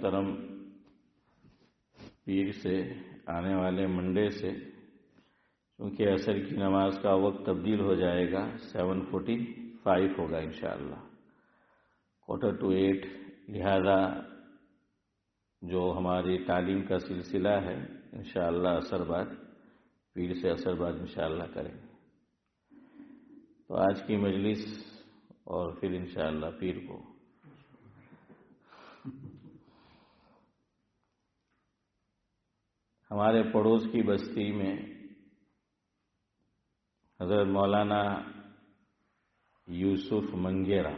محترم پیر سے آنے والے منڈے سے، کیونکہ عصر کی نماز کا وقت تبدیل ہو جائے گا، 7:45 ہوگا انشاءاللہ، 7:45، لہذا جو ہماری تعلیم کا سلسلہ ہے انشاءاللہ عصر بعد، پیر سے عصر بعد انشاءاللہ کریں گے۔ تو آج کی مجلس اور پھر انشاءاللہ پیر کو ہمارے پڑوس کی بستی میں حضرت مولانا یوسف منگیرا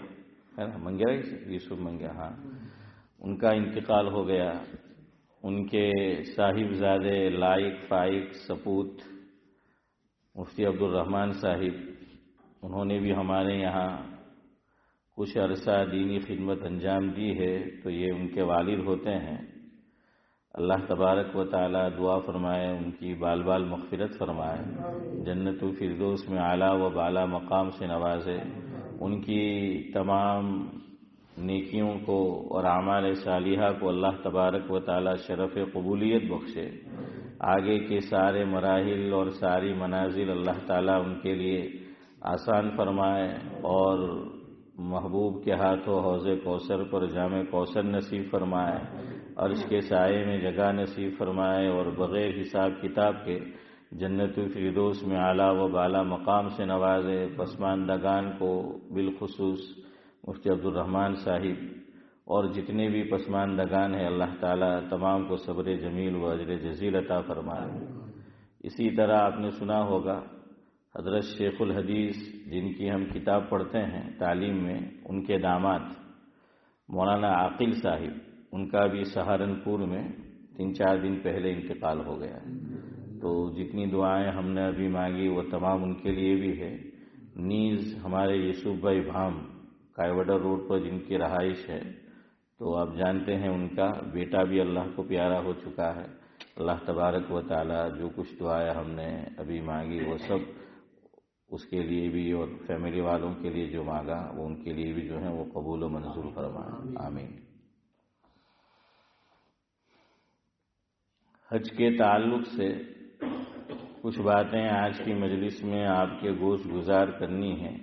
ہے نا، منگیرا یوسف منگیرا، ہاں، ان کا انتقال ہو گیا۔ ان کے صاحبزادے لائق فائق سپوت مفتی عبدالرحمن صاحب، انہوں نے بھی ہمارے یہاں کچھ عرصہ دینی خدمت انجام دی ہے، تو یہ ان کے والد ہوتے ہیں۔ اللہ تبارک و تعالی دعا فرمائے، ان کی بال بال مغفرت فرمائے، جنت الفردوس میں اعلیٰ و بالا مقام سے نوازے، ان کی تمام نیکیوں کو اور اعمال صالحہ کو اللہ تبارک و تعالی شرف قبولیت بخشے، آگے کے سارے مراحل اور ساری منازل اللہ تعالی ان کے لیے آسان فرمائے، اور محبوب کے ہاتھوں حوض کوثر پر جام کوثر نصیب فرمائے، عرش کے سائے میں جگہ نصیب فرمائے، اور بغیر حساب کتاب کے جنت الفردوس میں اعلیٰ و بالا مقام سے نوازے۔ پسماندگان کو بالخصوص مفتی عبدالرحمن صاحب اور جتنے بھی پسماندگان ہیں، اللہ تعالیٰ تمام کو صبر جمیل و اجر جزیل عطا فرمائے۔ اسی طرح آپ نے سنا ہوگا حضرت شیخ الحدیث، جن کی ہم کتاب پڑھتے ہیں تعلیم میں، ان کے داماد مولانا عاقل صاحب، ان کا بھی سہارنپور میں 3-4 دن پہلے انتقال ہو گیا۔ تو جتنی دعائیں ہم نے ابھی مانگی وہ تمام ان کے لیے بھی ہے۔ نیز ہمارے یوسف بھائی بھام کائیوڈر روڈ پر جن کی رہائش ہے، تو آپ جانتے ہیں ان کا بیٹا بھی اللہ کو پیارا ہو چکا ہے۔ اللہ تبارک و تعالی جو کچھ دعائیں ہم نے ابھی مانگی وہ سب اس کے لیے بھی، اور فیملی والوں کے لیے جو مانگا وہ ان کے لیے بھی جو ہے وہ قبول و منظور فرمائے، آمین۔ حج کے تعلق سے کچھ باتیں آج کی مجلس میں آپ کے گوش گزار کرنی ہیں۔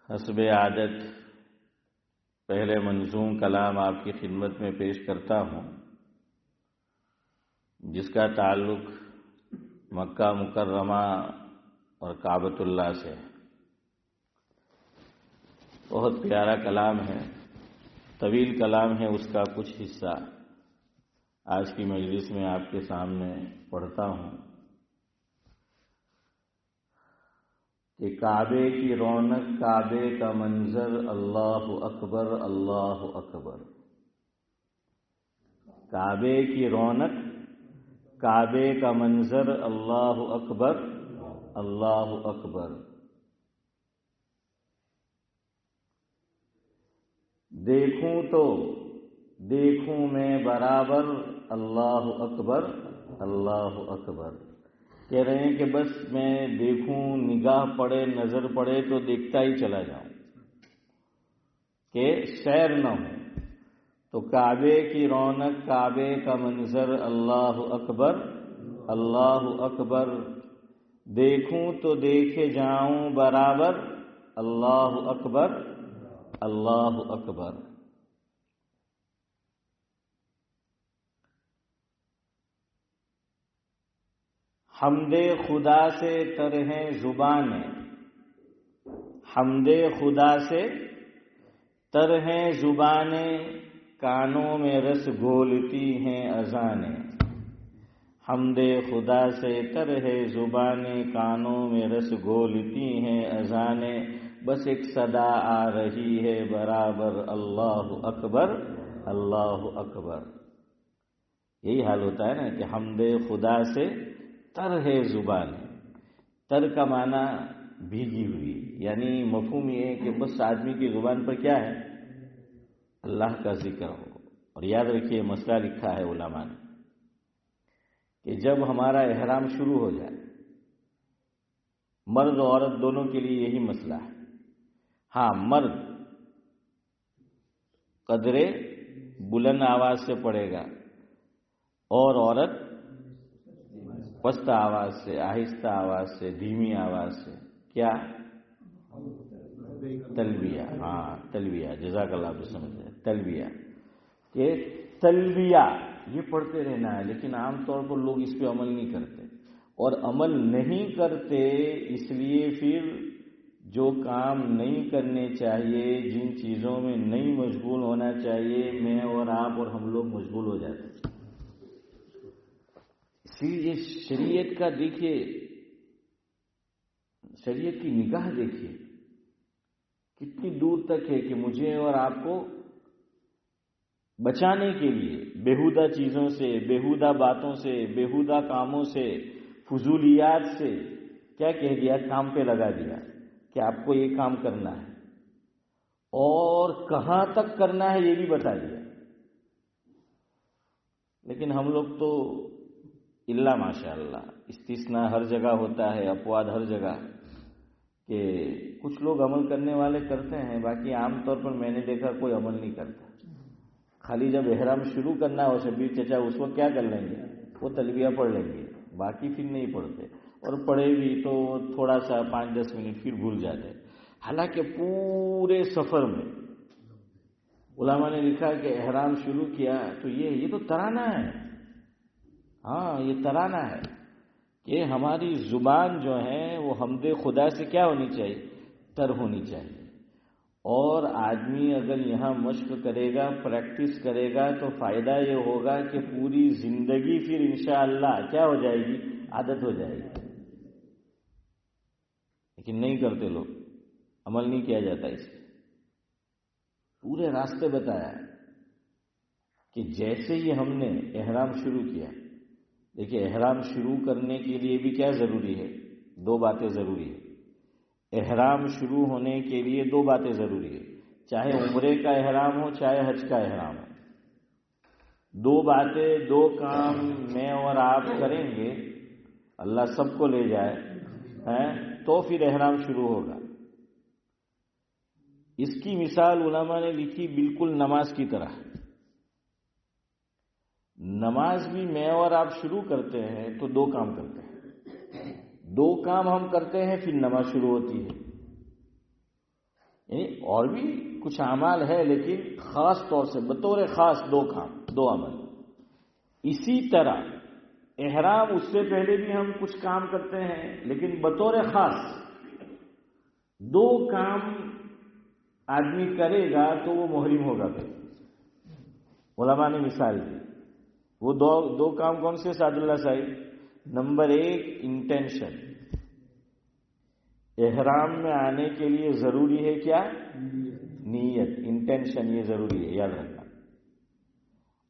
حسب عادت پہلے منظوم کلام آپ کی خدمت میں پیش کرتا ہوں، جس کا تعلق مکہ مکرمہ اور کعبۃ اللہ سے۔ بہت پیارا کلام ہے، طویل کلام ہے، اس کا کچھ حصہ آج کی مجلس میں آپ کے سامنے پڑھتا ہوں کہ کعبے کی رونق، کعبے کا منظر، اللہ اکبر اللہ اکبر۔ کعبے کی رونق، کعبے کا منظر، اللہ اکبر اللہ اکبر۔ دیکھوں تو دیکھوں میں برابر، اللہ اکبر اللہ اکبر۔ کہہ رہے ہیں کہ بس میں دیکھوں، نگاہ پڑے، نظر پڑے تو دیکھتا ہی چلا جاؤں، کہ سیر نہ ہو۔ تو کعبے کی رونق، کعبے کا منظر، اللہ اکبر اللہ اکبر۔ دیکھوں تو دیکھے جاؤں برابر، اللہ اکبر اللہ اکبر۔ حمد خدا سے تر ہیں زبانیں، حمد خدا سے تر ہیں زبانیں، کانوں میں رس گھولتی ہیں اذانیں۔ حمد خدا سے تر ہے زبانیں، کانوں میں رس گھولتی ہیں اذانیں، بس ایک صدا آ رہی ہے برابر، اللہ اکبر اللہ اکبر۔ یہی حال ہوتا ہے نا کہ حمد خدا سے تر ہے زبانیں۔ تر کا معنی بھیگی ہوئی، یعنی مفہوم یہ ہے کہ بس آدمی کی زبان پر کیا ہے، اللہ کا ذکر ہو۔ اور یاد رکھیے مسئلہ لکھا ہے علماء نے کہ جب ہمارا احرام شروع ہو جائے، مرد و عورت دونوں کے لیے یہی مسئلہ ہے۔ ہاں، مرد قدرے بلند آواز سے پڑھے گا اور عورت پست آواز سے، آہستہ آواز سے، دھیمی آواز سے. کیا؟ تلبیہ. ہاں تلبیہ، جزاک اللہ آپ سمجھے. تلبیہ کہ تلبیہ یہ پڑھتے رہنا ہے، لیکن عام طور پر لوگ اس پہ عمل نہیں کرتے، اور عمل نہیں کرتے اس لیے پھر جو کام نہیں کرنے چاہیے، جن چیزوں میں نہیں مشغول ہونا چاہیے، میں اور آپ اور ہم لوگ مشغول ہو جاتے ہیں. اس لیے یہ شریعت کا دیکھیے، شریعت کی نگاہ دیکھیے کتنی دور تک ہے کہ مجھے اور آپ کو بچانے کے لیے بیہودہ چیزوں سے، بیہودہ باتوں سے، بیہودہ کاموں سے، فضولیات سے کیا کہہ دیا، کام پہ لگا دیا کہ آپ کو یہ کام کرنا ہے، اور کہاں تک کرنا ہے یہ بھی بتا دیا. لیکن ہم لوگ تو الا ماشاء اللہ استثناء ہر جگہ ہوتا ہے، اپواد ہر جگہ، کہ کچھ لوگ عمل کرنے والے کرتے ہیں، باقی عام طور پر میں نے دیکھا کوئی عمل نہیں کرتا. خالی جب احرام شروع کرنا ہو شبیر چچا اس وقت کیا کر لیں گے، وہ تلبیہ پڑھ لیں گے، باقی پھر نہیں پڑھتے، اور پڑھے بھی تو تھوڑا سا 5-10 منٹ پھر بھول جاتے. حالانکہ پورے سفر میں علماء نے لکھا کہ احرام شروع کیا تو یہ تو ترانہ ہے. ہاں یہ ترانہ ہے کہ ہماری زبان جو ہے وہ حمد خدا سے کیا ہونی چاہیے، تر ہونی چاہیے. اور آدمی اگر یہاں مشق کرے گا، پریکٹس کرے گا، تو فائدہ یہ ہوگا کہ پوری زندگی پھر انشاءاللہ کیا ہو جائے گی، عادت ہو جائے گی. لیکن نہیں کرتے لوگ، عمل نہیں کیا جاتا. اس پہ پورے راستے بتایا کہ جیسے ہی ہم نے احرام شروع کیا، دیکھیے احرام شروع کرنے کے لیے بھی کیا ضروری ہے، 2 باتیں ضروری ہے. احرام شروع ہونے کے لیے 2 باتیں ضروری ہے، چاہے عمرے کا احرام ہو چاہے حج کا احرام ہو. 2 باتیں، 2 کام میں اور آپ کریں گے، اللہ سب کو لے جائے تو پھر احرام شروع ہوگا. اس کی مثال علماء نے لکھی بالکل نماز کی طرح. نماز بھی میں اور آپ شروع کرتے ہیں تو 2 کام کرتے ہیں، 2 کام ہم کرتے ہیں پھر نماز شروع ہوتی ہے. یعنی اور بھی کچھ اعمال ہے لیکن خاص طور سے بطور خاص 2 کام، 2 عمل. اسی طرح احرام اس سے پہلے بھی ہم کچھ کام کرتے ہیں لیکن بطور خاص 2 کام آدمی کرے گا تو وہ محرم ہوگا. پھر علماء نے مثال دی. وہ 2 کام کون سے سعد اللہ صاحب؟ Number 1 intention. احرام میں آنے کے لیے ضروری ہے کیا؟ نیت. انٹینشن یہ ضروری ہے، یاد رکھنا.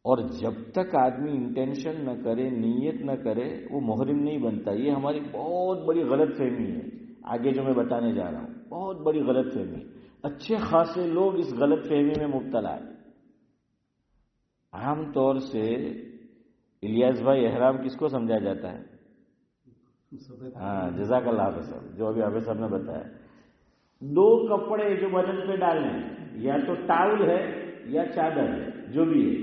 اور جب تک آدمی انٹینشن نہ کرے، نیت نہ کرے، وہ محرم نہیں بنتا. یہ ہماری بہت بڑی غلط فہمی ہے. آگے جو میں بتانے جا رہا ہوں بہت بڑی غلط فہمی. اچھے خاصے لوگ اس غلط فہمی میں مبتلا ہیں. عام طور سے الیاس بھائی احرام کس کو سمجھا جاتا ہے؟ ہاں جزاک اللہ حافظ صاحب، جو ابھی حافظ صاحب نے بتایا. 2 کپڑے جو بدن پہ ڈالنے ہیں، یا تو ٹاول ہے یا چادر ہے، جو بھی ہے،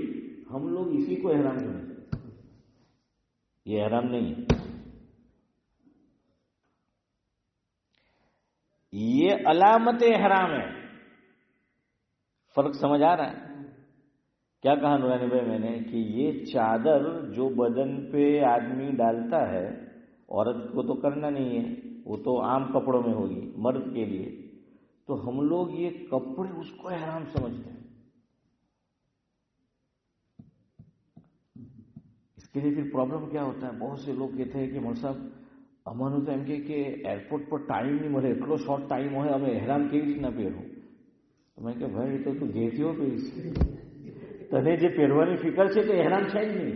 ہم لوگ اسی کو احرام سمجھتے ہیں. یہ احرام نہیں ہے. یہ علامت احرام ہے. فرق سمجھ آ رہا ہے؟ کیا کہا نورانی بھائی میں نے کہ یہ چادر جو بدن پہ آدمی ڈالتا ہے، عورت کو تو کرنا نہیں ہے، وہ تو عام کپڑوں میں ہوگی مرد کے لیے، تو ہم لوگ یہ کپڑے اس کو احرام سمجھتے ہیں. اس کے لیے پھر پرابلم کیا ہوتا ہے، بہت سے لوگ کہتے ہیں کہ مول صاحب امانو تو એમ કે એરપોર્ટ પર ટાઈમ નહીં મળે, એટલો શોર્ટ ટાઈમ હોય, અમે હેરાન કેવી રીતના પહેરવું. તો મેં કે ભાઈ તો તું ઘેરથી પહેરીશ, તને જે પહેરવાની ફિકર છે તો હેરાન છે જ નહીં.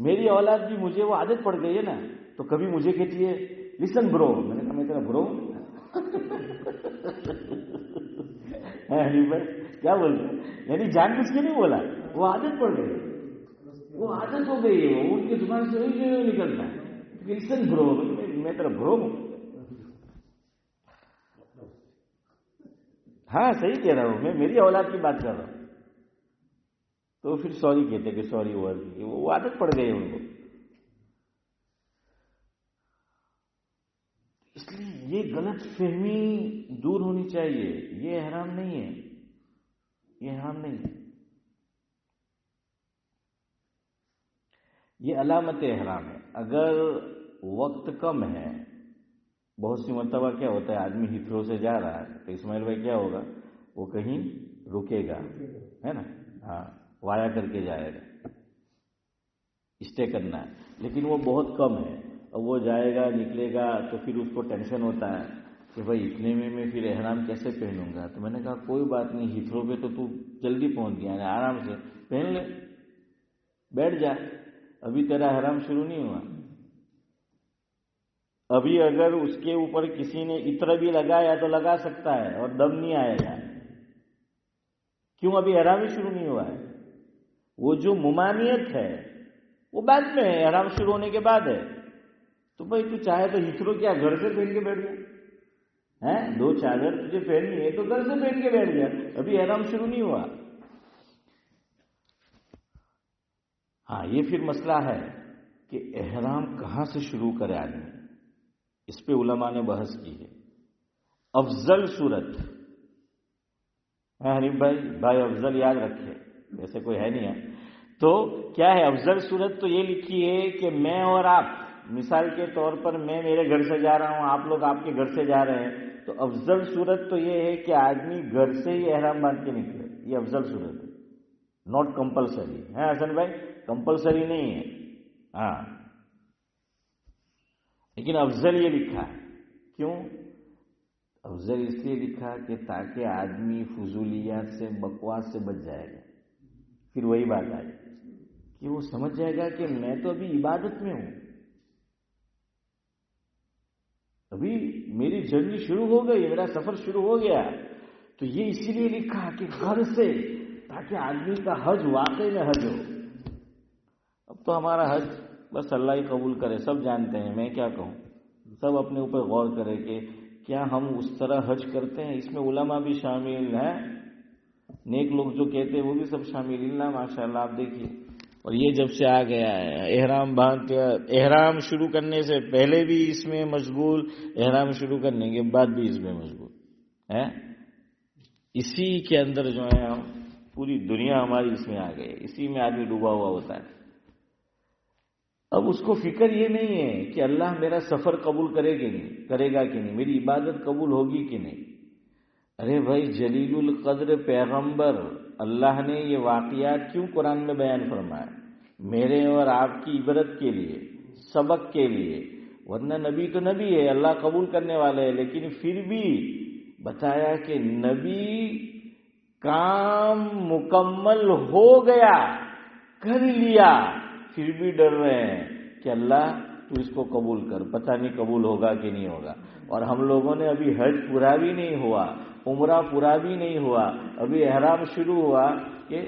میری اولاد بھی مجھے وہ عادت پڑ گئی ہے نا، تو کبھی مجھے کہتی ہے لسن برو، میں نے کہا میں تیرا برو کیا بولتے ہیں، یعنی جان بوجھ کے نہیں بولا، وہ عادت پڑ گئی، وہ عادت ہو گئی ہے، وہ ان کی زبان سے وہی نکلتا ہے لسن برو، میں تیرا برو ہوں۔ ہاں صحیح کہہ رہا ہوں، میں میری اولاد کی بات کر رہا ہوں، تو پھر سوری کہتے کہ سوری ہوا، وہ عادت پڑ گئی ان کو۔ اس لیے یہ غلط فہمی دور ہونی چاہیے، یہ احرام نہیں ہے، یہ احرام نہیں ہے، یہ علامت احرام ہے۔ اگر وقت کم ہے، بہت سی مرتبہ کیا ہوتا ہے آدمی ہیتھرو سے جا رہا ہے تو اسماعیل بھائی کیا ہوگا، وہ کہیں رکے گا، ہے نا، ہاں وایا کر کے جائے گا، اسٹے کرنا ہے، لیکن وہ بہت کم ہے، اب وہ جائے گا نکلے گا تو پھر اس کو ٹینشن ہوتا ہے کہ بھائی اتنے میں پھر احرام کیسے پہنوں گا، تو میں نے کہا کوئی بات نہیں، ہیتھرو پہ تو جلدی پہنچ گیا ہے، آرام سے پہن لے، بیٹھ جا، ابھی تیرا احرام شروع نہیں ہوا، ابھی اگر اس کے اوپر کسی نے عطر بھی لگایا تو لگا سکتا ہے اور دم نہیں آئے گا، کیوں، ابھی احرام ہی شروع نہیں ہوا ہے، وہ جو ممانعت ہے وہ بعد میں ہے، احرام شروع ہونے کے بعد ہے، تو بھائی تو چاہے تو ہیتھرو کیا گھر سے پہن کے بیٹھ گیا ہے، دو چادر تجھے پہننی ہے تو گھر سے پہن کے بیٹھ گیا، ابھی احرام شروع نہیں ہوا۔ ہاں یہ پھر مسئلہ ہے کہ احرام کہاں سے شروع کرے آدمی، اس پہ علماء نے بحث کی ہے۔ افضل صورت حنیف بھائی افضل یاد رکھے، ویسے کوئی ہے نہیں ہے، تو کیا ہے افضل صورت، تو یہ لکھی ہے کہ میں اور آپ، مثال کے طور پر میں میرے گھر سے جا رہا ہوں، آپ لوگ آپ کے گھر سے جا رہے ہیں، تو افضل صورت تو یہ ہے کہ آدمی گھر سے ہی احرام باندھ کے نکلے، یہ افضل صورت ہے، ناٹ کمپلسری ہے حسن بھائی، کمپلسری نہیں ہے، ہاں لیکن افضل یہ لکھا ہے، کیوں افضل اس لیے لکھا کہ تاکہ آدمی فضولیات سے بکواس سے بچ جائے گا، پھر وہی بات آئی کہ وہ سمجھ جائے گا کہ میں تو ابھی عبادت میں ہوں، ابھی میری جرنی شروع ہو گئی، میرا سفر شروع ہو گیا، تو یہ اسی لیے لکھا کہ گھر سے، تاکہ آدمی کا حج واقعی میں حج ہو۔ اب تو ہمارا حج بس اللہ ہی قبول کرے، سب جانتے ہیں، میں کیا کہوں، سب اپنے اوپر غور کرے کہ کیا ہم اس طرح حج کرتے ہیں، اس میں علماء بھی شامل ہیں، نیک لوگ جو کہتے ہیں وہ بھی سب شامل، اللہ ماشاءاللہ آپ دیکھیے، اور یہ جب سے آ گیا ہے احرام باندھ، احرام شروع کرنے سے پہلے بھی اس میں مشغول، احرام شروع کرنے کے بعد بھی اس میں مشغول ہے، اسی کے اندر جو ہے پوری دنیا ہماری اس میں آ گئی، اسی میں آدمی ڈوبا ہوا ہوتا ہے۔ اب اس کو فکر یہ نہیں ہے کہ اللہ میرا سفر قبول کرے گا کہ نہیں، میری عبادت قبول ہوگی کہ نہیں۔ ارے بھائی جلیل القدر پیغمبر، اللہ نے یہ واقعات کیوں قرآن میں بیان فرمایا، میرے اور آپ کی عبرت کے لیے، سبق کے لیے، ورنہ نبی تو نبی ہے، اللہ قبول کرنے والے ہے، لیکن پھر بھی بتایا کہ نبی کام مکمل ہو گیا، کر لیا، پھر بھی ڈر رہے ہیں کہ اللہ تو اس کو قبول کر، پتہ نہیں قبول ہوگا کہ نہیں ہوگا۔ اور ہم لوگوں نے ابھی حج پورا بھی نہیں ہوا، عمرہ پورا بھی نہیں ہوا، ابھی احرام شروع ہوا کہ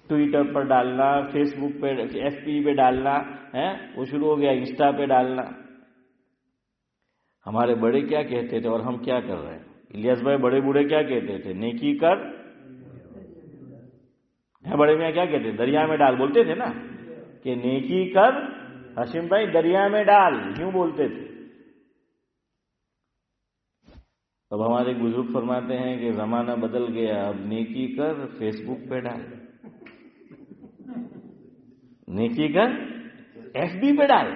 ٹویٹر پر ڈالنا، فیس بک پہ، ایف پی پہ ڈالنا ہے، وہ شروع ہو گیا، انسٹا پہ ڈالنا۔ ہمارے بڑے کیا کہتے تھے اور ہم کیا کر رہے ہیں، الیاس بھائی بڑے بوڑھے کیا کہتے تھے، نیکی کر، بڑے میاں کیا کہتے، دریا میں ڈال، بولتے تھے نا کہ نیکی کر ہاشم بھائی دریا میں ڈال، یوں بولتے تھے۔ اب ہمارے بزرگ فرماتے ہیں کہ زمانہ بدل گیا، اب نیکی کر فیس بک پہ ڈال، نیکی کر ایف بی پہ ڈال،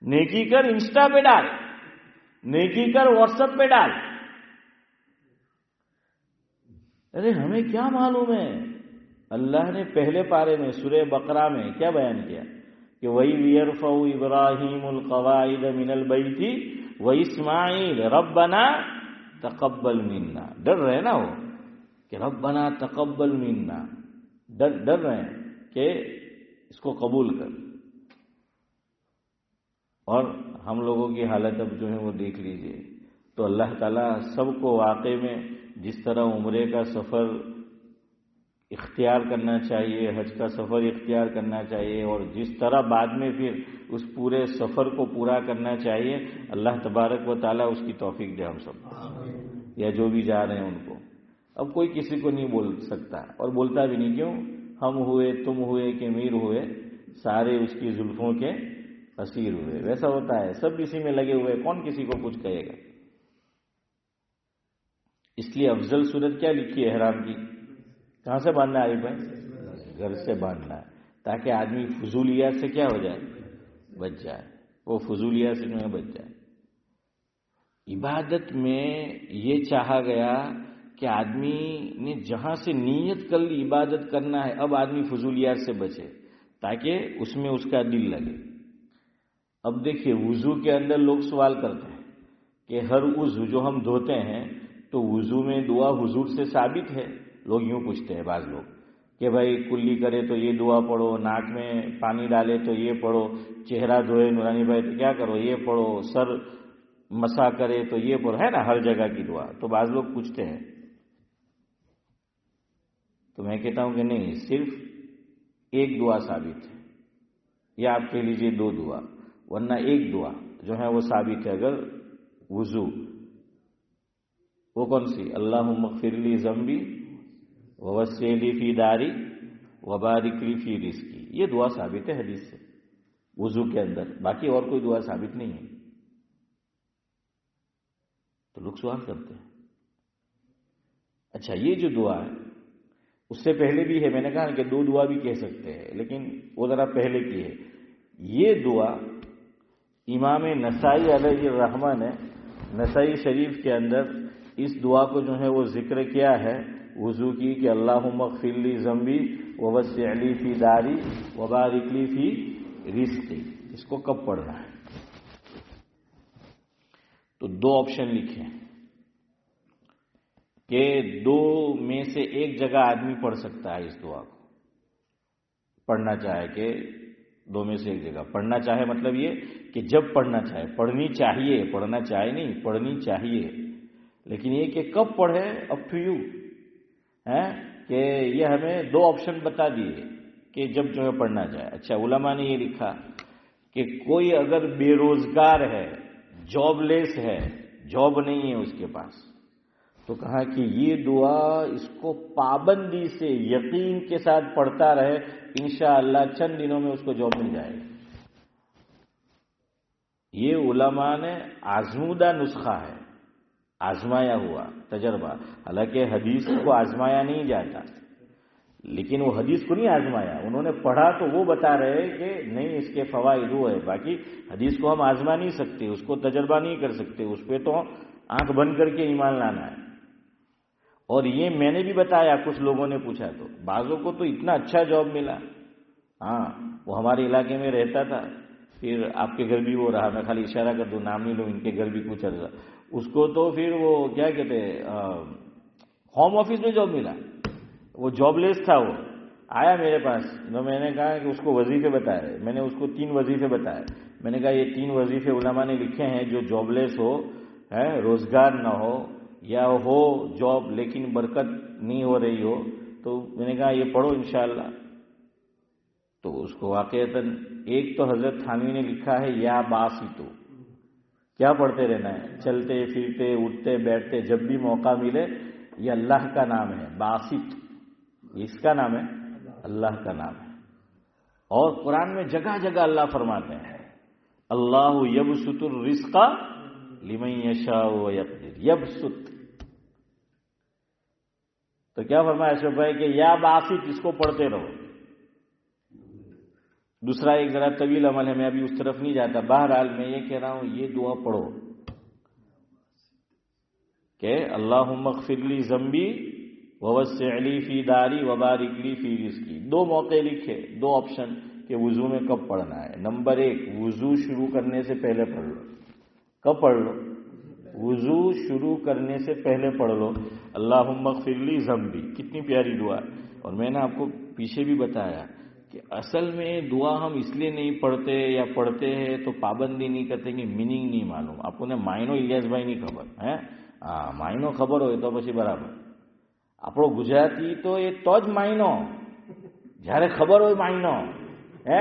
نیکی کر انسٹا پہ ڈال، نیکی کر واٹس ایپ پہ ڈال۔ ارے ہمیں کیا معلوم ہے، اللہ نے پہلے پارے میں سورہ بقرہ میں کیا بیان کیا کہ وَإِذْ يَرْفَعُ إِبْرَاهِيمُ الْقَوَاعِدَ مِنَ الْبَيْتِ وَإِسْمَاعِيلُ رَبَّنَا تَقَبَّلْ مِنَّا، ڈر رہے نا وہ کہ ربنا تقبل منا، ڈر رہے ہیں کہ اس کو قبول کر. اور ہم لوگوں کی حالت اب جو ہے وہ دیکھ لیجئے. تو اللہ تعالیٰ سب کو واقع میں جس طرح عمرے کا سفر اختیار کرنا چاہیے، حج کا سفر اختیار کرنا چاہیے، اور جس طرح بعد میں پھر اس پورے سفر کو پورا کرنا چاہیے، اللہ تبارک و تعالیٰ اس کی توفیق دے ہم سب یا جو بھی جا رہے ہیں ان کو. اب کوئی کسی کو نہیں بول سکتا اور بولتا بھی نہیں. کیوں؟ ہم ہوئے، تم ہوئے کہ میر ہوئے، سارے اس کی زلفوں کے اسیر ہوئے. ویسا ہوتا ہے، سب اسی میں لگے ہوئے، کون کسی کو کچھ کہے گا. اس لیے افضل صورت کیا لکھی ہے احرام کی؟ کہاں سے باندھنا ہے بھائی؟ گھر سے باندھنا ہے، تاکہ آدمی فضولیات سے کیا ہو جائے؟ بچ جائے. وہ فضولیات سے جو ہے بچ جائے. عبادت میں یہ چاہا گیا کہ آدمی نے جہاں سے نیت کر لی عبادت کرنا ہے، اب آدمی فضولیات سے بچے تاکہ اس میں اس کا دل لگے. اب دیکھیے وضو کے اندر لوگ سوال کرتے ہیں کہ ہر وضو جو ہم دھوتے ہیں تو وضو میں دعا حضور سے ثابت ہے. لوگ یوں پوچھتے ہیں بعض لوگ کہ بھائی کلی کرے تو یہ دعا پڑھو، ناک میں پانی ڈالے تو یہ پڑھو، چہرہ دھوئے نورانی بھائی تو کیا کرو یہ پڑھو، سر مسا کرے تو یہ پڑھو، ہے نا ہر جگہ کی دعا. تو بعض لوگ پوچھتے ہیں. تو میں کہتا ہوں کہ نہیں، صرف ایک دعا ثابت ہے، یا آپ کہہ لیجئے دو دعا، ورنہ ایک دعا جو ہے وہ ثابت ہے. اگر وضو، وہ کون سی؟ اللہم اغفر لی ذنبی ووسع لی فی داری وبارک لی فی رزقی. یہ دعا ثابت ہے حدیث سے وضو کے اندر، باقی اور کوئی دعا ثابت نہیں ہے. تو لوگ سوال کرتے ہیں اچھا یہ جو دعا ہے اس سے پہلے بھی ہے. میں نے کہا کہ دو دعا بھی کہہ سکتے ہیں، لیکن وہ ذرا پہلے کی ہے. یہ دعا امام نسائی علیہ الرحمہ نے نسائی شریف کے اندر اس دعا کو جو ہے وہ ذکر کیا ہے وضو کی کہ اللہم اغفر لی ذنبی ووسع لی فی داری وبارک لی فی رزقی. اس کو کب پڑھنا ہے؟ تو دو آپشن لکھے کہ دو میں سے ایک جگہ آدمی پڑھ سکتا ہے. اس دعا کو پڑھنا چاہے کہ دو میں سے ایک جگہ پڑھنا چاہے، مطلب یہ کہ جب پڑھنا چاہے، پڑھنی چاہیے، پڑھنا چاہے نہیں، پڑھنی چاہیے. لیکن یہ کہ کب پڑھے اپ ٹو یو ہے کہ یہ ہمیں دو آپشن بتا دیے کہ جب جو ہے پڑھنا چاہے. اچھا علماء نے یہ لکھا کہ کوئی اگر بے روزگار ہے، جاب لیس ہے، جاب نہیں ہے اس کے پاس، تو کہا کہ یہ دعا اس کو پابندی سے یقین کے ساتھ پڑھتا رہے، انشاءاللہ چند دنوں میں اس کو جاب مل جائے گا. یہ علماء نے آزمودہ نسخہ ہے، آزمایا ہوا تجربہ. حالانکہ حدیث کو آزمایا نہیں جاتا، لیکن وہ حدیث کو نہیں آزمایا، انہوں نے پڑھا تو وہ بتا رہے کہ نہیں اس کے فوائد وہ ہے. باقی حدیث کو ہم آزما نہیں سکتے، اس کو تجربہ نہیں کر سکتے، اس پہ تو آنکھ بند کر کے ایمان لانا ہے. اور یہ میں نے بھی بتایا، کچھ لوگوں نے پوچھا تو بعضوں کو تو اتنا اچھا جاب ملا. ہاں وہ ہمارے علاقے میں رہتا تھا، پھر آپ کے گھر بھی وہ رہا، میں خالی اشارہ کر دوں، نام نہیں لوں، ان کے گھر بھی کچھ عرصہ اس کو تو پھر وہ کیا کہتے ہوم آفس میں جاب ملا. وہ جاب لیس تھا، وہ آیا میرے پاس، تو میں نے کہا کہ اس کو وظیفے بتائے. میں نے اس کو 3 وظیفے بتائے. میں نے کہا یہ 3 وظیفے علماء نے لکھے ہیں، جو جاب لیس ہو، روزگار نہ ہو، یا ہو جاب لیکن برکت نہیں ہو رہی ہو، تو میں نے کہا یہ پڑھو انشاءاللہ. تو اس کو واقعتاً ایک تو حضرت تھانوی نے لکھا ہے یا باسطو، کیا پڑھتے رہنا ہے، چلتے پھرتے اٹھتے بیٹھتے جب بھی موقع ملے. یہ اللہ کا نام ہے باسط، اس کا نام ہے، اللہ کا نام ہے. اور قرآن میں جگہ جگہ اللہ فرماتے ہیں اللہ یبسط الرزق لمن یشاء ویقدر. یبسط، تو کیا فرمایا اشرف بھائی کہ یا باسط اس کو پڑھتے رہو. دوسرا ایک ذرا طویل عمل ہے، میں ابھی اس طرف نہیں جاتا. بہرحال میں یہ کہہ رہا ہوں یہ دعا پڑھو کہ اللہم اغفر لی ذنبی ووسع لی فی داری وبارک لی فی رزقی. 2 موقع لکھے، 2 آپشن کہ وضو میں کب پڑھنا ہے. نمبر 1 وضو شروع کرنے سے پہلے پڑھ لو. کب پڑھ لو؟ وضو شروع کرنے سے پہلے پڑھ لو اللہم اغفر لی ذنبی. کتنی پیاری دعا ہے. اور میں نے آپ کو پیچھے بھی بتایا کہ اصل میں دعا ہم اس لیے نہیں پڑھتے یا پڑھتے ہیں تو پابندی نہیں کرتے کہ میننگ نہیں معلوم. آپ نے માયનો ઇલિયાસભાઈ ની ખબર હે? હા, માયનો ખબર હોય તો પછી બરાબર. આપણો ગુજરાતી તો એ તો જ માયનો જ્યારે ખબર હોય માયનો હે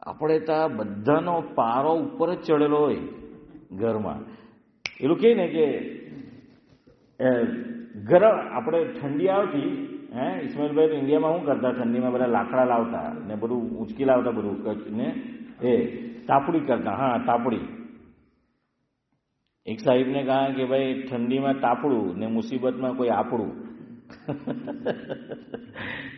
આપણે તો બધાનો પારો ઉપર જ ચડેલો હોય ઘરમાં. એલું કહે ને કે ગરમ, આપણે ઠંડી આવતી હે ઇસ્માઇલભાઈ, તો ઇન્ડિયામાં શું કરતા, ઠંડીમાં બધા લાકડા લાવતા ને બધું ઊંચકી લાવતા, બધું ને એ તાપડી કરતા. હા, તાપડી. એક સાહેબને કહા કે ભાઈ ઠંડીમાં તાપડું ને મુસીબતમાં કોઈ આપણું.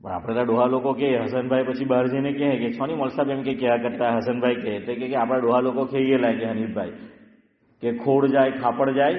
આપણા ડોહા લોકો કે હસનભાઈ પછી બહાર જઈને કહે કે છોની મોલસાબ એમ કે કયા કરતા હસનભાઈ કહે કે આપણા ડોહા લોકો કહીએ લાગે હનીફભાઈ કે ખોડ જાય ખાપડ જાય,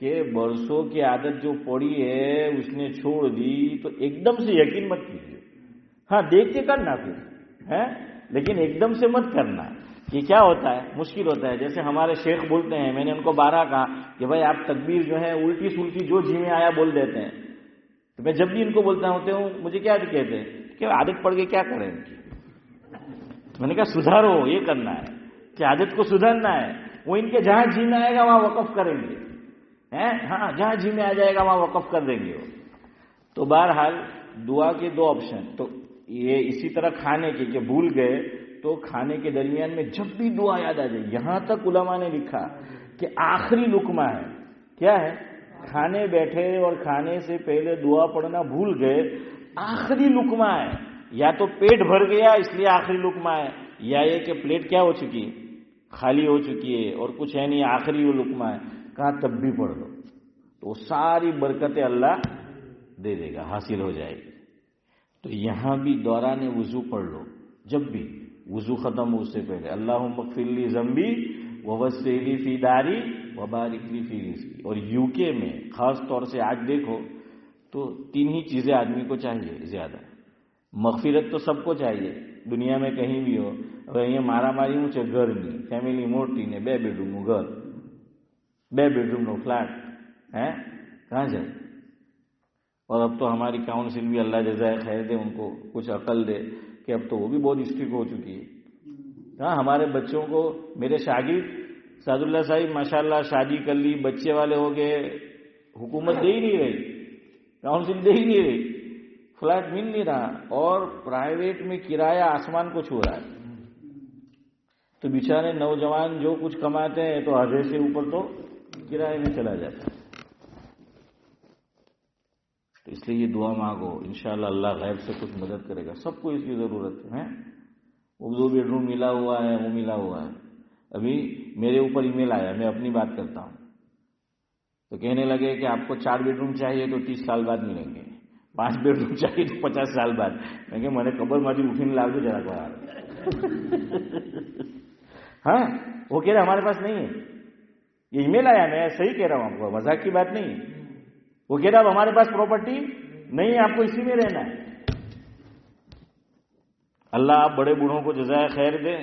کہ برسوں کی عادت جو پڑی ہے اس نے چھوڑ دی تو ایک دم سے یقین مت کیجیے. ہاں دیکھ کے کرنا پھر ہے، لیکن ایک دم سے مت کرنا. یہ کیا ہوتا ہے، مشکل ہوتا ہے. جیسے ہمارے شیخ بولتے ہیں، میں نے ان کو بارہ کہا کہ بھائی آپ تکبیر جو ہے الٹی سلٹی جو جی میں آیا بول دیتے ہیں. تو میں جب بھی ان کو بولتا ہوں مجھے کیا کہتے ہیں کہ عادت پڑ کے کیا کریں. میں نے کہا سدھارو، یہ کرنا ہے کہ عادت کو سدھارنا ہے. وہ ان کے جہاں جی میں آئے گا وہاں وقف کریں گے. ہاں جہاں جی میں آ جائے گا وہاں وقف کر دیں گے. تو بہرحال دعا کے دو آپشن. تو یہ اسی طرح کھانے کے کہ بھول گئے تو کھانے کے درمیان میں جب بھی دعا یاد آ جائے. یہاں تک علماء نے لکھا کہ آخری لقمہ ہے، کیا ہے، کھانے بیٹھے اور کھانے سے پہلے دعا پڑھنا بھول گئے، آخری لقمہ ہے. یا تو پیٹ بھر گیا اس لیے آخری لقمہ ہے، یا یہ کہ پلیٹ کیا ہو چکی، خالی ہو چکی ہے اور کچھ ہے نہیں، آخری وہ لقمہ ہے. کہا تب بھی پڑھ لو تو ساری برکتیں اللہ دے دے گا، حاصل ہو جائے گی. تو یہاں بھی دوران وضو پڑھ لو. جب بھی وضو ختم ہو اس سے پہلے اللہم اغفر لی ذنبی ووسع لی فی داری وبارک لی فی رزقی. اور یو کے میں خاص طور سے آج دیکھو تو تین ہی چیزیں آدمی کو چاہیے زیادہ. مغفرت تو سب کو چاہیے دنیا میں کہیں بھی ہو. હવે અહીંયા મારામારી શું છે, ઘરની ફેમિલી મોટી ને 2 બેડરૂમનું ઘર, 2 બેડરૂમનો ફ્લેટ, کہاں جائے. اور اب تو ہماری کاؤنسل بھی اللہ جزائے خیر دے ان کو کچھ عقل دے کہ اب تو وہ بھی بہت اسٹرکٹ ہو چکی ہے. ہاں ہمارے بچوں کو میرے شاگرد سعد اللہ صاحب ماشاءاللہ شادی کر لی، بچے والے ہو گئے، حکومت دے ہی نہیں رہی، کاؤنسل دے ہی نہیں رہی، فلیٹ مل نہیں رہا اور پرائیویٹ میں کرایہ آسمان کو چھو رہا ہے. تو بیچارے نوجوان جو کچھ کماتے ہیں تو آدھے سے اوپر تو کرایے میں چلا جاتا ہے. تو اس لیے یہ دعا مانگو، انشاءاللہ اللہ غیب سے کچھ مدد کرے گا. سب کو اس کی ضرورت ہے. وہ 2 بیڈروم ملا ہوا ہے، وہ ملا ہوا ہے. ابھی میرے اوپر ای میل آیا، میں اپنی بات کرتا ہوں، تو کہنے لگے کہ آپ کو 4 بیڈروم چاہیے تو 30 سال بعد ملیں گے، 5 بیڈروم چاہیے تو 50 سال بعد. میں کہ મને ખબરમાંથી ઉઠીને લાવજો જરાક વાર. ہاں وہ کہہ رہے ہمارے پاس نہیں ہے. یہ ای میل آیا، میں صحیح کہہ رہا ہوں آپ کو، مذاق کی بات نہیں. وہ کہہ رہا اب ہمارے پاس پراپرٹی نہیں ہے، آپ کو اسی میں رہنا ہے. اللہ آپ بڑے بوڑھوں کو جزائے خیر دے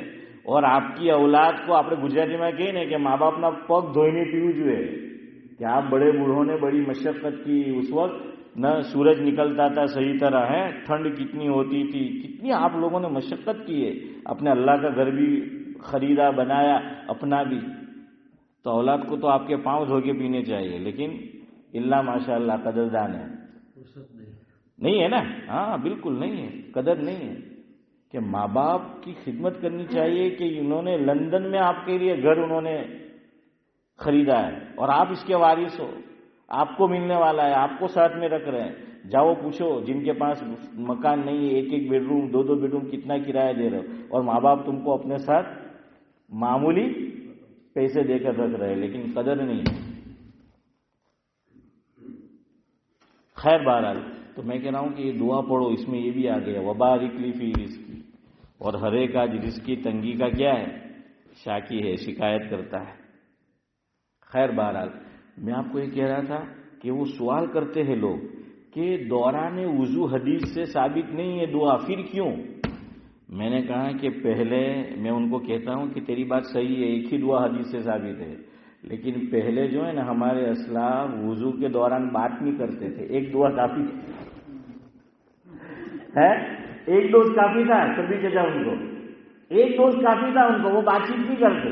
اور آپ کی اولاد کو આપણે ગુજરાતીમાં કહીએ ને કે મા બાપના પગ ધોઈને પીવું જોઈએ کہ آپ بڑے بوڑھوں نے بڑی مشقت کی. اس وقت نہ سورج نکلتا تھا صحیح طرح ہے، ٹھنڈ کتنی ہوتی تھی، کتنی آپ لوگوں نے مشقت کی ہے، اپنے اللہ کا گھر بھی خریدا بنایا اپنا بھی. تو اولاد کو تو آپ کے پاؤں دھو کے پینے چاہیے، لیکن اللہ ماشاء اللہ قدردان ہے نہیں ہے نا. ہاں بالکل نہیں ہے، قدر نہیں ہے کہ ماں باپ کی خدمت کرنی چاہیے کہ انہوں نے لندن میں آپ کے لیے گھر انہوں نے خریدا ہے اور آپ اس کے وارث ہو، آپ کو ملنے والا ہے، آپ کو ساتھ میں رکھ رہے ہیں. جاؤ پوچھو جن کے پاس مکان نہیں ہے، 1-1 بیڈروم 2-2 بیڈروم کتنا کرایہ دے رہے ہو اور ماں باپ تم کو اپنے ساتھ معمولی پیسے دے کر رکھ رہے ہیں، لیکن قدر نہیں ہے. خیر بہرحال تو میں کہہ رہا ہوں کہ یہ دعا پڑھو، اس میں یہ بھی آ گیا وبارک لی فی رزقی. اور ہر ایک آج رزق کی تنگی کا کیا ہے، شاکی ہے، شکایت کرتا ہے. خیر بہرحال میں آپ کو یہ کہہ رہا تھا کہ وہ سوال کرتے ہیں لوگ کہ دوران وضو حدیث سے ثابت نہیں ہے دعا، پھر کیوں؟ میں نے کہا کہ پہلے میں ان کو کہتا ہوں کہ تیری بات صحیح ہے، ایک ہی دعا حدیث سے ثابت ہے، لیکن پہلے جو ہے نا ہمارے اسلاف وضو کے دوران بات نہیں کرتے تھے. ایک دعا کافی ہے، ایک ڈوز کافی تھا. کبھی جگہ ان کو ایک ڈوز کافی تھا، ان کو وہ بات چیت نہیں کرتے.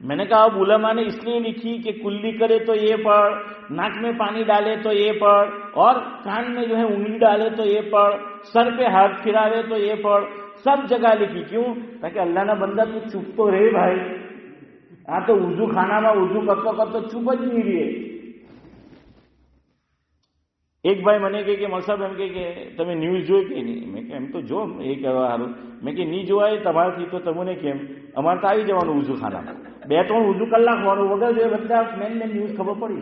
میں نے کہا اب علماء نے اس لیے لکھی کہ کلی کرے تو یہ پڑھ، ناک میں پانی ڈالے تو یہ پڑھ، اور کان میں جو ہے انگلی ڈالے تو یہ پڑھ، سر پہ ہاتھ پھراوے تو یہ پڑھ. سب جگہ لکھی. کیوں؟ تاکہ اللہ نہ بندہ تو چپ تو رہے بھائی. આ તો ઉઝુ ખાનામાં ઉઝુ કરતો કરતો ચૂપ જ નહીં રહે. એક ભાઈ મને કહે કે મલસાબ એમ કે તમે ન્યૂઝ જોઈ કે નહીં? મેં કે એમ તો જો એ કહેવા સારું. મેં કે નહીં જોવાય તમારાથી તો તમને કેમ? અમારે તો આવી જવાનું ઉઝુ ખાનામાં 2-3 ઉઝુ કલાક હોવાનું વગર જો બધા મેન ન્યૂઝ ખબર પડી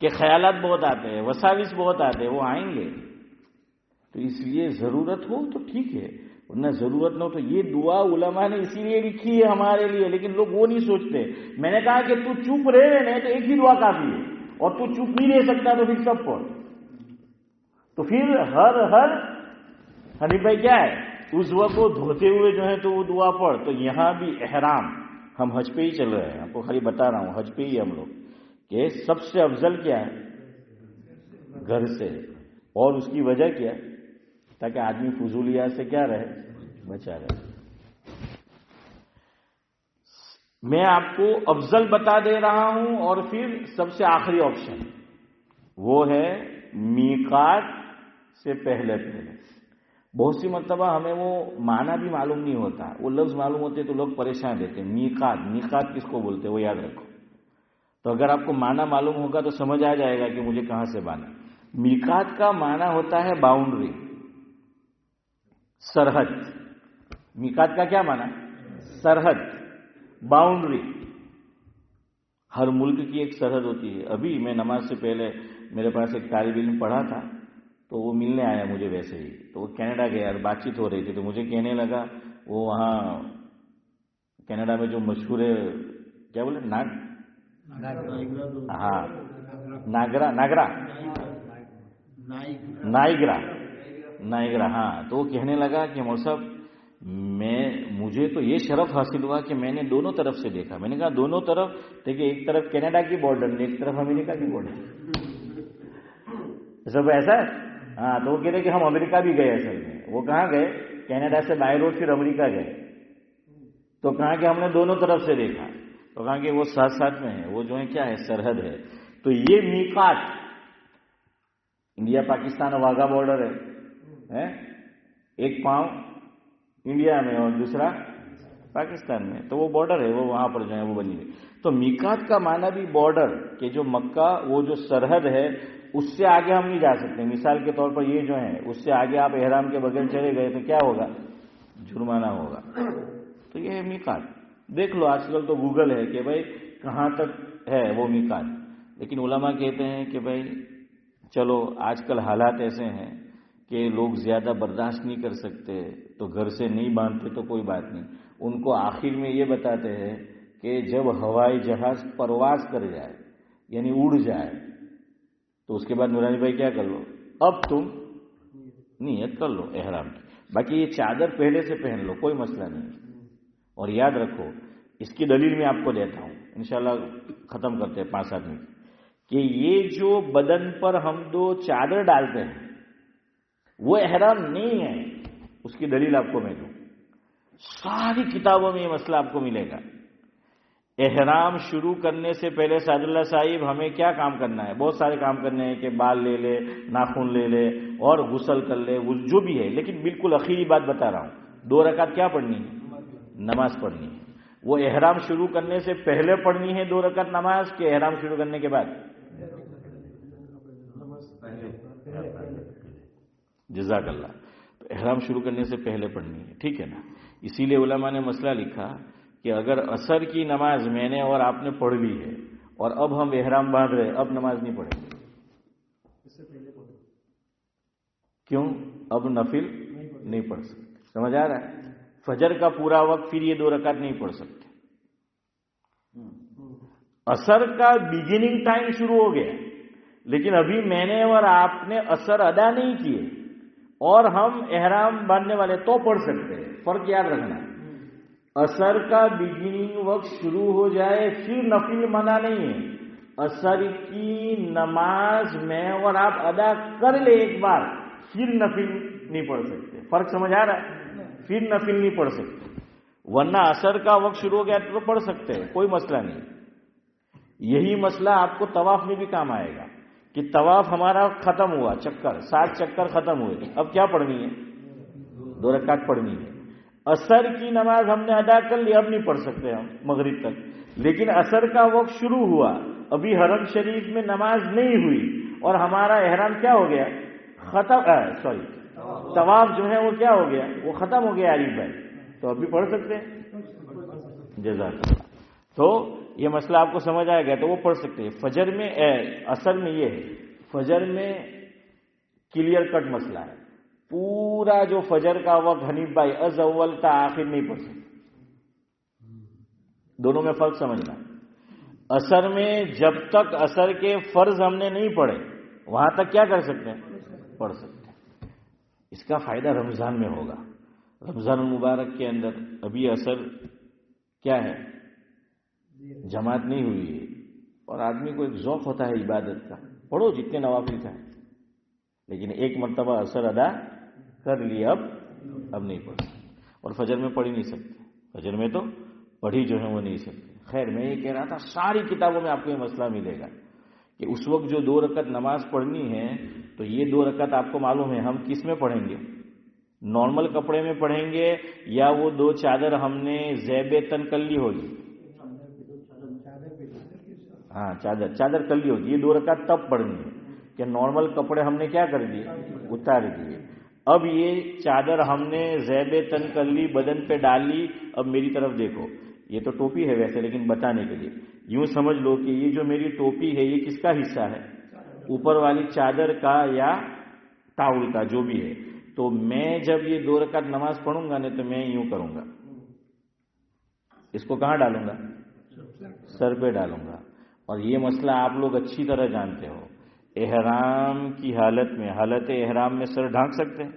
کہ خیالات بہت آتے ہیں، وساوس بہت آتے ہیں، وہ آئیں گے. تو اس لیے ضرورت ہو تو ٹھیک ہے، ورنہ ضرورت نہ ہو تو یہ دعا علماء نے اسی لیے لکھی ہے ہمارے لیے، لیکن لوگ وہ نہیں سوچتے. میں نے کہا کہ تو چپ رہے نہیں تو ایک ہی دعا کافی ہے، اور تو چپ نہیں رہ سکتا تو پھر سب پڑھ. تو پھر ہر حنیف بھائی کیا ہے، اس وقت کو دھوتے ہوئے جو ہے تو وہ دعا پڑھ. تو یہاں بھی احرام، ہم حج پہ ہی چل رہے ہیں، آپ کو خالی بتا رہا ہوں، حج پہ ہی ہم لوگ، کہ سب سے افضل کیا ہے، گھر سے. اور اس کی وجہ کیا ہے، تاکہ آدمی فضولیات سے کیا رہے، بچا رہے. میں آپ کو افضل بتا دے رہا ہوں، اور پھر سب سے آخری آپشن وہ ہے میقات سے پہلے. بہت سی مرتبہ ہمیں وہ معنی بھی معلوم نہیں ہوتا، وہ لفظ معلوم ہوتے تو لوگ پریشان رہتے ہیں. میقات کس کو بولتے وہ یاد رکھو. تو اگر آپ کو معنی معلوم ہوگا تو سمجھ آ جائے گا کہ مجھے کہاں سے باندھنا. میقات کا معنی ہوتا ہے باؤنڈری، سرحد. میقات کا کیا معنی، سرحد، باؤنڈری. ہر ملک کی ایک سرحد ہوتی ہے. ابھی میں نماز سے پہلے میرے پاس ایک طالب علم پڑھا تھا، تو وہ ملنے آیا مجھے ویسے ہی. تو وہ کینیڈا گیا اور بات چیت ہو رہی تھی، تو مجھے کہنے لگا وہ وہاں کینیڈا میں جو مشہور ہے کیا بولے، نائگرا. ہاں تو وہ کہنے لگا کہ مول صاحب مجھے تو یہ شرف حاصل ہوا کہ میں نے دونوں طرف سے دیکھا. میں نے کہا دونوں طرف دیکھیے، ایک طرف کینیڈا کی بارڈر، ایک طرف امریکہ کی بارڈر. سب ایسا ہے. ہاں تو وہ کہہ رہے کہ ہم امریکہ بھی گئے اصل میں. وہ کہاں گئے، کینیڈا سے بائی روڈ پھر امریکہ گئے. تو کہا کہ ہم نے دونوں طرف سے دیکھا. تو کہا کہ وہ ساتھ ساتھ میں ہے، وہ جو ہے کیا ہے، سرحد ہے. تو یہ میقات، انڈیا پاکستان واگا بارڈر ہے، ایک پاؤں انڈیا میں اور دوسرا پاکستان میں، تو وہ بارڈر ہے، وہ وہاں پر جو ہے وہ بنی ہوئی. تو میقات کا معنی بھی بارڈر، کہ جو مکہ وہ جو سرحد ہے اس سے آگے ہم نہیں جا سکتے. مثال کے طور پر یہ جو ہے، اس سے آگے آپ احرام کے بغیر چلے گئے تو کیا ہوگا، جرمانہ ہوگا. تو یہ ہے میقات. دیکھ لو آج کل تو گوگل ہے کہ بھائی کہاں تک ہے وہ میقات. لیکن علماء کہتے ہیں کہ بھائی چلو آج کل حالات ایسے ہیں کہ لوگ زیادہ برداشت نہیں کر سکتے، تو گھر سے نہیں باندھتے تو کوئی بات نہیں. ان کو آخر میں یہ بتاتے ہیں کہ جب ہوائی جہاز پرواز کر جائے یعنی اڑ جائے تو اس کے بعد نورانی بھائی کیا کر لو، اب تم نیت کر لو احرام کی. باقی یہ چادر پہلے سے پہن لو، کوئی مسئلہ نہیں. اور یاد رکھو، اس کی دلیل میں آپ کو دیتا ہوں، انشاءاللہ ختم کرتے ہیں 5-7 منٹ، کہ یہ جو بدن پر ہم دو چادر ڈالتے ہیں وہ احرام نہیں ہے. اس کی دلیل آپ کو میں دوں. ساری کتابوں میں یہ مسئلہ آپ کو ملے گا. احرام شروع کرنے سے پہلے سعد اللہ صاحب ہمیں کیا کام کرنا ہے، بہت سارے کام کرنے ہیں، کہ بال لے لے، ناخن لے لے، اور غسل کر لے، جو بھی ہے. لیکن بالکل اخیری بات بتا رہا ہوں، 2 رکعت کیا پڑھنی ہے، نماز پڑھنی ہے. وہ احرام شروع کرنے سے پہلے پڑھنی ہے 2 رکعت نماز، کہ احرام شروع کرنے کے بعد؟ جزاک اللہ. تو احرام شروع کرنے سے پہلے پڑھنی ہے، ٹھیک ہے نا. اسی لیے علماء نے مسئلہ لکھا کہ اگر عصر کی نماز میں نے اور آپ نے پڑھ لی ہے اور اب ہم احرام باندھ رہے، اب نماز نہیں پڑھیں گے. کیوں؟ اب نفل نہیں پڑھ سکتے. سمجھ آ رہا ہے؟ فجر کا پورا وقت پھر یہ 2 رکعت نہیں پڑھ سکتے. عصر کا بگننگ ٹائم شروع ہو گیا، لیکن ابھی میں نے اور آپ نے عصر ادا نہیں کیے اور ہم احرام باندھنے والے، تو پڑھ سکتے ہیں. فرق یاد رکھنا، عصر کا بگننگ وقت شروع ہو جائے پھر نفل منع نہیں ہے. عصر کی نماز میں اور آپ ادا کر لے ایک بار، پھر نفل نہیں پڑھ سکتے. فرق سمجھ آ رہا ہے؟ پھر نفل نہیں پڑھ سکتے. ورنہ عصر کا وقت شروع ہو گیا تو پڑھ سکتے ہیں، کوئی مسئلہ نہیں. یہی مسئلہ آپ کو طواف میں بھی کام آئے گا، کہ طواف ہمارا ختم ہوا، چکر 7 چکر ختم ہوئے، اب کیا پڑھنی ہے، 2 رکعت پڑھنی ہے. عصر کی نماز ہم نے ادا کر لی، اب نہیں پڑھ سکتے ہم مغرب تک. لیکن عصر کا وقت شروع ہوا، ابھی حرم شریف میں نماز نہیں ہوئی اور ہمارا احرام کیا ہو گیا، ختم، طواف جو ہے وہ کیا ہو گیا، وہ ختم ہو گیا عارف بھائی، تو اب بھی پڑھ سکتے ہیں. جزاک اللہ. تو یہ مسئلہ آپ کو سمجھ آئے گا تو وہ پڑھ سکتے ہیں. فجر میں عصر میں یہ ہے، فجر میں کلیئر کٹ مسئلہ ہے. پورا جو فجر کا وقت حنیف بھائی از اول تا آخر نہیں پڑھ سکتے. دونوں میں فرق سمجھنا. اثر میں جب تک اثر کے فرض ہم نے نہیں پڑھے وہاں تک کیا کر سکتے ہیں؟ پڑھ سکتے ہیں. اس کا فائدہ رمضان میں ہوگا. رمضان المبارک کے اندر ابھی اثر کیا ہے؟ جماعت نہیں ہوئی ہے اور آدمی کو ایک ذوق ہوتا ہے عبادت کا، پڑھو جتنے نوافل کا ہے، لیکن ایک مرتبہ اثر ادا کر لیا اب نہیں پڑھ سکتے. اور فجر میں پڑھ ہی نہیں سکتے. فجر میں تو پڑھی جو ہے وہ نہیں سکتے. خیر میں یہ کہہ رہا تھا ساری کتابوں میں آپ کو یہ مسئلہ ملے گا کہ اس وقت جو 2 رکعت نماز پڑھنی ہے تو یہ 2 رکعت آپ کو معلوم ہے ہم کس میں پڑھیں گے؟ نارمل کپڑے میں پڑھیں گے یا وہ 2 چادر ہم نے زیب تن کر لی ہوگی؟ ہاں چادر کر لی ہوگی. یہ 2 رکعت تب پڑھنی ہے کہ نارمل کپڑے ہم نے کیا کر دیے؟ اتار دیے. اب یہ چادر ہم نے زیب تن کر لی، بدن پہ ڈال لی. اب میری طرف دیکھو، یہ تو ٹوپی ہے ویسے لیکن بتانے کے لیے یوں سمجھ لو کہ یہ جو میری ٹوپی ہے یہ کس کا حصہ ہے؟ اوپر والی چادر کا یا ٹاول کا، جو بھی ہے. تو میں جب یہ 2 رکعت نماز پڑھوں گا نہیں تو میں یوں کروں گا، اس کو کہاں ڈالوں گا؟ سر پہ ڈالوں گا. اور یہ مسئلہ آپ لوگ اچھی طرح جانتے ہو. احرام کی حالت میں، حالت احرام میں سر ڈھانک سکتے ہیں؟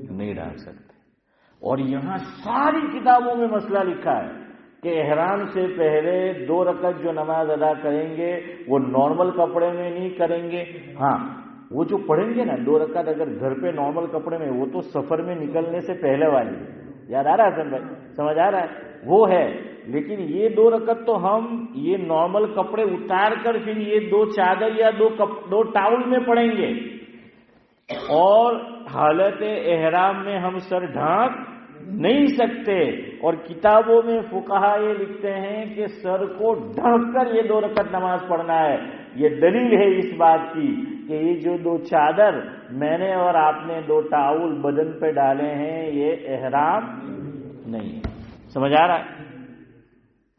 نہیں ڈھانک سکتے. اور یہاں ساری کتابوں میں مسئلہ لکھا ہے کہ احرام سے پہلے 2 رکعت جو نماز ادا کریں گے وہ نارمل کپڑے میں نہیں کریں گے. ہاں وہ جو پڑھیں گے نا 2 رکعت اگر گھر پہ نارمل کپڑے میں، وہ تو سفر میں نکلنے سے پہلے والی. یاد آ رہا ہے حسن بھائی؟ سمجھ آ رہا ہے؟ وہ ہے. لیکن یہ 2 رکعت تو ہم یہ نارمل کپڑے اتار کر پھر یہ 2 چادر یا 2 ٹاول میں پڑھیں گے. اور حالت احرام میں ہم سر ڈھانک نہیں سکتے. اور کتابوں میں فقہا یہ لکھتے ہیں کہ سر کو ڈھانک کر یہ 2 رکعت نماز پڑھنا ہے. یہ دلیل ہے اس بات کی کہ یہ جو 2 چادر میں نے اور آپ نے 2 ٹاول بدن پہ ڈالے ہیں یہ احرام نہیں ہے. سمجھ آ رہا ہے؟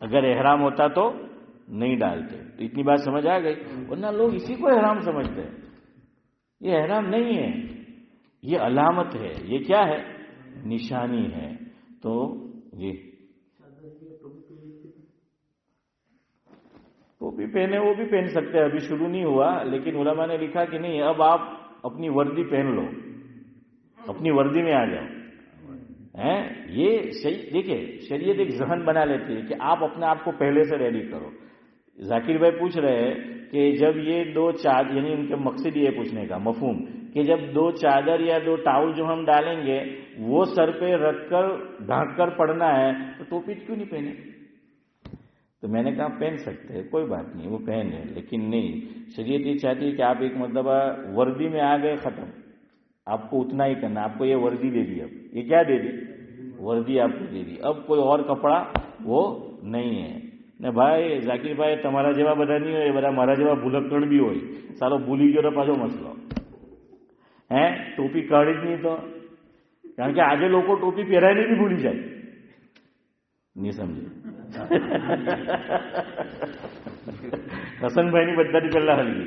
اگر احرام ہوتا تو نہیں ڈالتے. تو اتنی بات سمجھ آ گئی. ورنہ لوگ اسی کو احرام سمجھتے ہیں. یہ احرام نہیں ہے، یہ علامت ہے. یہ کیا ہے؟ نشانی ہے. تو جی ٹوپی پہنے وہ بھی پہن سکتے ہیں، ابھی شروع نہیں ہوا، لیکن علماء نے لکھا کہ نہیں اب آپ اپنی وردی پہن لو، اپنی وردی میں آ جاؤ. یہ صحیح. دیکھیں شریعت ایک ذہن بنا لیتی ہے کہ آپ اپنے آپ کو پہلے سے ریڈی کرو. ذاکر بھائی پوچھ رہے ہیں کہ جب یہ 2 چادر، یعنی ان کے مقصد یہ پوچھنے کا مفہوم کہ جب 2 چادر یا 2 ٹاول جو ہم ڈالیں گے وہ سر پہ رکھ کر ڈھانک کر پڑھنا ہے تو ٹوپی کیوں نہیں پہنے؟ تو میں نے کہا پہن سکتے ہیں، کوئی بات نہیں، وہ پہن لیں. لیکن نہیں، شریعت یہ چاہتی ہے کہ آپ ایک مرتبہ وردی میں آ گئے، ختم. آپ کو اتنا ہی کرنا. آپ کو یہ وردی دے دی، اب یہ کیا دے دی؟ وردی آپ کو دے دی. اب کوئی اور کپڑا وہ نہیں ہے. ને ભાઈ ઝાકીરભાઈ તમારા જેવા બધા નહીં હોય, બધા મારા જેવા ભૂલકણ બી હોય. સાલો ભૂલી ગયો તો પાછો મસલો. ટોપી કાઢી જ નહીં તો, કારણ કે આજે લોકો ટોપી પહેરાઈને બી ભૂલી જાય. નહીં સમજે? હસનભાઈની બધાથી પહેલા હલવી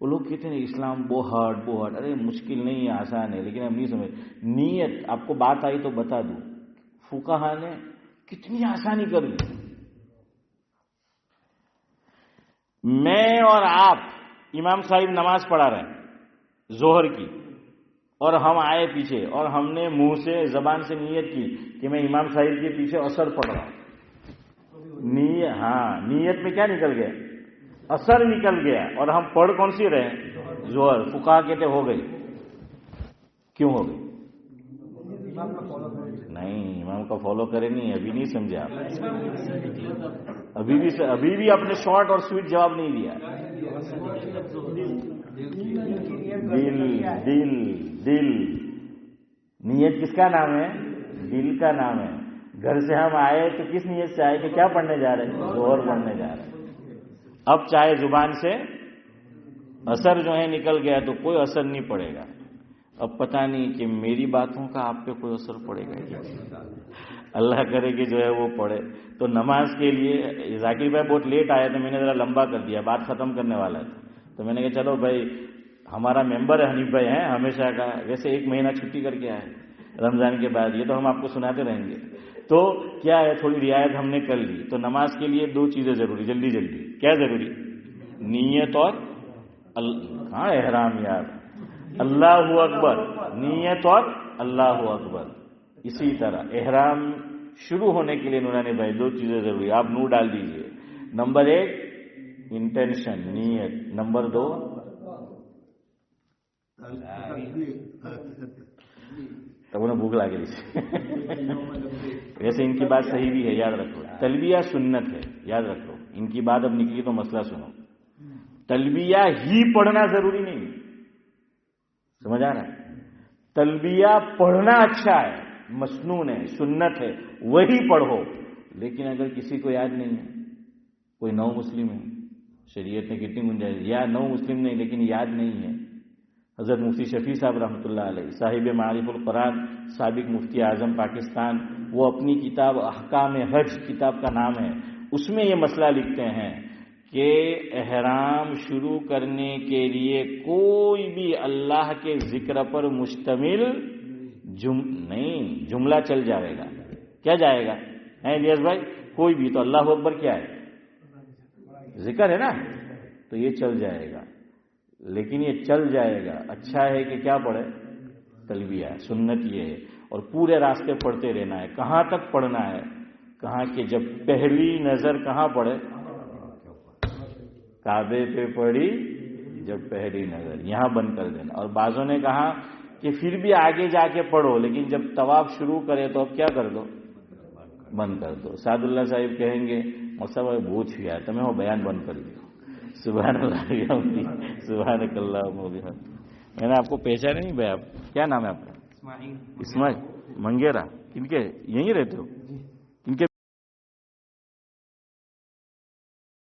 وہ لوگ کہتے ہیں اسلام بہت ارے مشکل نہیں ہے، آسان ہے، لیکن ہم نہیں سمجھ نیت. آپ کو بات آئی تو بتا دوں، فقہا نے کتنی آسانی کر دی. میں اور آپ امام صاحب نماز پڑھا رہے ہیں ظہر کی، اور ہم آئے پیچھے اور ہم نے منہ سے زبان سے نیت کی کہ میں امام صاحب کے پیچھے اثر پڑھ رہا ہوں. نیت میں کیا نکل گیا؟ اثر نکل گیا. اور ہم پڑھ کون سی رہے ہیں؟ ظہر. فقہا کہتے ہو گئی. کیوں ہو گئی؟ نہیں، امام کا فالو کرے نہیں، ابھی نہیں سمجھے آپ. ابھی بھی اپنے شارٹ اور سویٹ جواب نہیں دیا. دل نیت کس کا نام ہے؟ دل کا نام ہے. گھر سے ہم آئے تو کس نیت سے آئے کہ کیا پڑھنے جا رہے ہیں؟ ظہر پڑھنے جا رہے ہیں. اب چاہے زبان سے اثر جو ہے نکل گیا تو کوئی اثر نہیں پڑے گا. اب پتہ نہیں کہ میری باتوں کا آپ پہ کوئی اثر پڑے گا کیا؟ اللہ کرے کہ جو ہے وہ پڑھے. تو نماز کے لیے ذاکر بھائی بہت لیٹ آیا تو میں نے ذرا لمبا کر دیا، بات ختم کرنے والا تھا. تو میں نے کہا چلو بھائی، ہمارا ممبر ہے حنیف بھائی ہیں ہمیشہ کا، ویسے 1 مہینہ چھٹی کر کے آئے رمضان کے بعد، یہ تو ہم آپ کو سناتے رہیں گے. تو کیا ہے، تھوڑی رعایت ہم نے کر لی. تو نماز کے لیے 2 چیزیں ضروری، جلدی کیا ضروری؟ نیت اور احرام. یار اللہ اکبر، نیت اور اللہ اکبر. اسی طرح احرام شروع ہونے کے لیے نورانی بھائی 2 چیزیں ضروری، آپ نور ڈال دیجئے. نمبر 1 انٹینشن، نیت. نمبر 2 تب انہیں بھوک لگے. ویسے ان کی بات صحیح بھی ہے، یاد رکھو. تلبیہ سنت ہے، یاد رکھو. ان کی بات اب نکلی تو مسئلہ سنو. تلبیہ ہی پڑھنا ضروری نہیں، سمجھ آ رہا ہے؟ تلبیہ پڑھنا اچھا ہے، مسنون ہے، سنت ہے، وہی پڑھو. لیکن اگر کسی کو یاد نہیں ہے، کوئی نو مسلم ہے، شریعت میں کتنی گنجائش، یا نو مسلم نہیں لیکن یاد نہیں ہے. حضرت مفتی شفیع صاحب رحمۃ اللہ علیہ، صاحب معارف القرآن، سابق مفتی اعظم پاکستان، وہ اپنی کتاب احکام حج کتاب کا نام ہے، اس میں یہ مسئلہ لکھتے ہیں کہ احرام شروع کرنے کے لیے کوئی بھی اللہ کے ذکر پر مشتمل نہیں، جملہ چل جائے گا. کیا جائے گا الیاس بھائی؟ کوئی بھی. تو اللہ اکبر کیا ہے؟ ذکر ہے نا، تو یہ چل جائے گا. لیکن یہ چل جائے گا، اچھا ہے کہ کیا پڑھے؟ تلبیہ. سنت یہ ہے، اور پورے راستے پڑھتے رہنا ہے. کہاں تک پڑھنا ہے؟ کہاں کہ جب پہلی نظر کہاں پڑے؟ کعبے پہ پڑی جب پہلی نظر، یہاں بند کر دینا. اور بعضوں نے کہا کہ پھر بھی آگے جا کے پڑھو، لیکن جب طواف شروع کرے تو اب کیا کر دو؟ بند کر دو. سعد اللہ صاحب کہیں گے مصطفیٰ بوجھ گیا تو میں وہ بیان بند کر دیا. سبحان اللہ، سبحانک اللہم و بحمدک. میں نے آپ کو پہچانا نہیں بھائی. آپ کیا نام ہے آپ کا؟ اسماعیل منگیرا. کن کے یہیں رہتے ہو؟